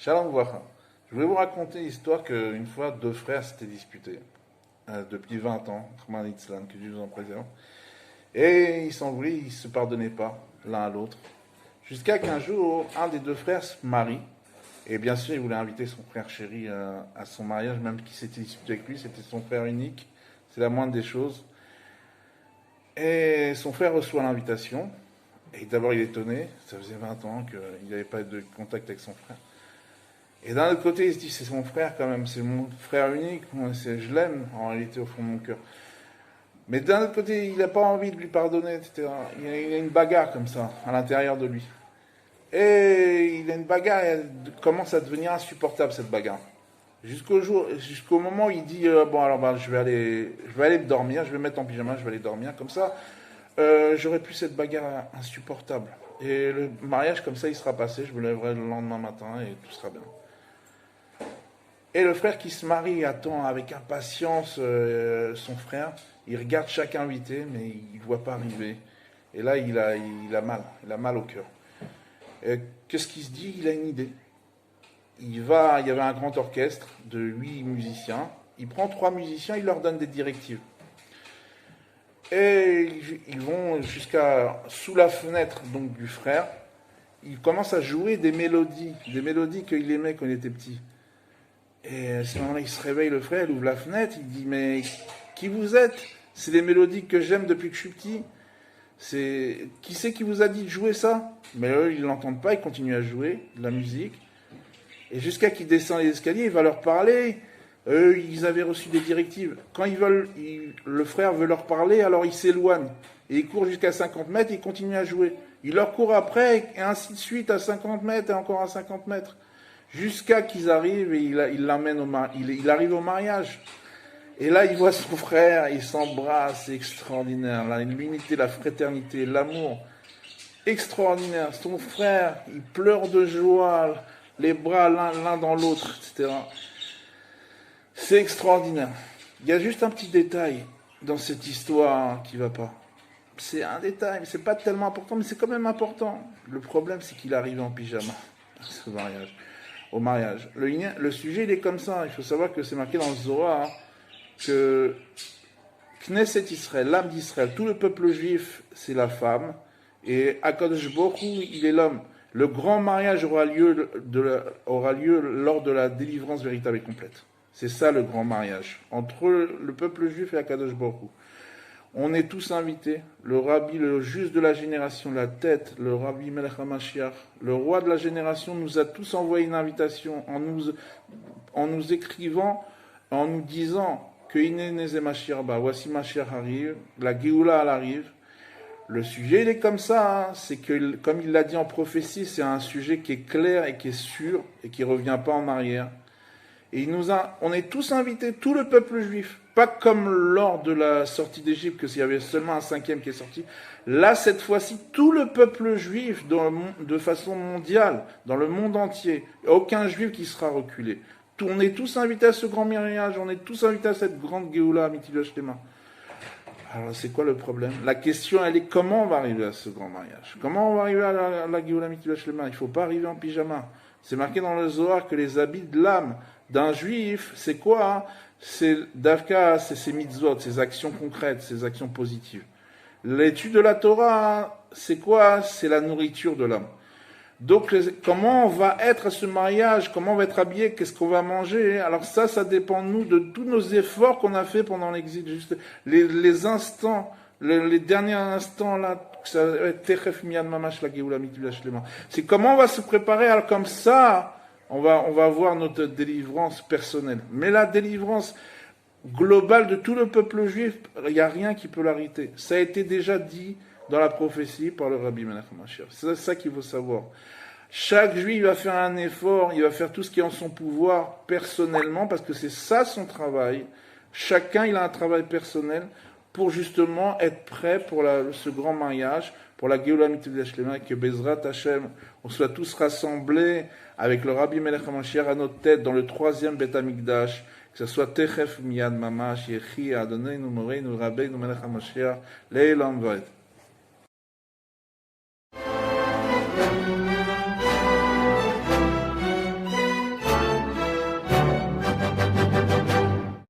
Shalom Wacha. Je voulais vous raconter l'histoire qu'une fois, deux frères s'étaient disputés, depuis 20 ans, Rahman Itzlan, que Dieu vous en préserve. Et ils s'en voulaient, ils ne se pardonnaient pas l'un à l'autre. Jusqu'à qu'un jour, un des deux frères se marie. Et bien sûr, il voulait inviter son frère chéri à son mariage, même qu'il s'était disputé avec lui, c'était son frère unique. C'est la moindre des choses. Et son frère reçoit l'invitation. Et d'abord, il est étonné. Ça faisait 20 ans qu'il n'avait pas de contact avec son frère. Et d'un autre côté, il se dit, c'est son frère quand même, c'est mon frère unique, moi, je l'aime en réalité au fond de mon cœur. Mais d'un autre côté, il n'a pas envie de lui pardonner, etc. Il y a une bagarre comme ça, à l'intérieur de lui. Et il a une bagarre, et elle commence à devenir insupportable, cette bagarre. Jusqu'au moment où il dit, bon alors je vais aller dormir, je vais me mettre en pyjama, je vais aller dormir, comme ça, j'aurai plus cette bagarre insupportable. Et le mariage, comme ça, il sera passé, je me lèverai le lendemain matin et tout sera bien. Et le frère qui se marie attend avec impatience son frère. Il regarde chaque invité, mais il ne voit pas arriver. Et là, il a mal au cœur. Qu'est-ce qu'il se dit? Il a une idée. Il y avait un grand orchestre de 8 musiciens. Il prend 3 musiciens, il leur donne des directives. Et ils vont jusqu'à sous la fenêtre donc, du frère. Ils commencent à jouer des mélodies qu'il aimait quand il était petit. Et à ce moment-là, il se réveille, le frère, il ouvre la fenêtre, il dit, mais qui vous êtes? C'est des mélodies que j'aime depuis que je suis petit. Qui c'est qui vous a dit de jouer ça? Mais eux, ils ne l'entendent pas, ils continuent à jouer de la musique. Et jusqu'à qu'il descend les escaliers, il va leur parler. Eux, ils avaient reçu des directives. Quand le frère veut leur parler, alors il s'éloigne. Et il court jusqu'à 50 mètres, il continue à jouer. Il leur court après, et ainsi de suite, à 50 mètres, et encore à 50 mètres. Jusqu'à qu'ils arrivent et il arrive au mariage. Et là, il voit son frère, il s'embrasse, c'est extraordinaire. L'unité, la fraternité, l'amour, extraordinaire. Son frère, il pleure de joie, les bras l'un dans l'autre, etc. C'est extraordinaire. Il y a juste un petit détail dans cette histoire qui ne va pas. C'est un détail, mais c'est pas tellement important, mais c'est quand même important. Le problème, c'est qu'il arrive en pyjama au mariage. Le sujet, il est comme ça. Il faut savoir que c'est marqué dans le Zohar que Knesset Israël, l'âme d'Israël, tout le peuple juif, c'est la femme, et Akadosh Baruch Hu, il est l'homme. Le grand mariage aura lieu lors de la délivrance véritable et complète. C'est ça le grand mariage, entre le peuple juif et Akadosh Baruch Hu. On est tous invités, le rabbi, le juste de la génération, la tête, le rabbi Melech HaMashiach, le roi de la génération nous a tous envoyé une invitation en nous écrivant, en nous disant que Ineneze Mashiach ba, voici Mashiach arrive, la Géoula elle arrive. Le sujet il est comme ça, c'est que comme il l'a dit en prophétie, c'est un sujet qui est clair et qui est sûr et qui ne revient pas en arrière. Et on est tous invités, tout le peuple juif. Pas comme lors de la sortie d'Égypte, que s'il y avait seulement un 5e qui est sorti. Là, cette fois-ci, tout le peuple juif, de façon mondiale, dans le monde entier. Aucun juif qui sera reculé. On est tous invités à ce grand mariage, on est tous invités à cette grande Géoula, Mitilah Shlema. Alors, c'est quoi le problème? La question, elle est comment on va arriver à ce grand mariage? Comment on va arriver à la Géoula, Mitilah Shlema? Il ne faut pas arriver en pyjama. C'est marqué dans le Zohar que les habits de l'âme d'un juif, c'est quoi? C'est Davka, c'est ses mitzvot, ses actions concrètes, ses actions positives. L'étude de la Torah, c'est quoi? C'est la nourriture de l'âme. Donc, comment on va être à ce mariage? Comment on va être habillé? Qu'est-ce qu'on va manger? Alors ça dépend de nous, de tous nos efforts qu'on a fait pendant l'exil. Juste les instants, les derniers instants là, c'est comment on va se préparer. Alors comme ça, on va voir notre délivrance personnelle. Mais la délivrance globale de tout le peuple juif, il n'y a rien qui peut l'arrêter. Ça a été déjà dit dans la prophétie par le Rabbi Melech HaMashiach. C'est ça qu'il faut savoir. Chaque juif va faire un effort, il va faire tout ce qui est en son pouvoir personnellement, parce que c'est ça son travail. Chacun, il a un travail personnel pour justement être prêt pour ce grand mariage, pour la Géoula Mitilah Shlema, que Bezrat Hashem, on soit tous rassemblés avec le Rabbi Melech HaMashiach à notre tête dans le 3e Beth Amikdash, que ce soit Techef Miyad Mamash, Yechi Adonai Numoreinu Rabbeinu Melech HaMashiach, Leilam Vaed.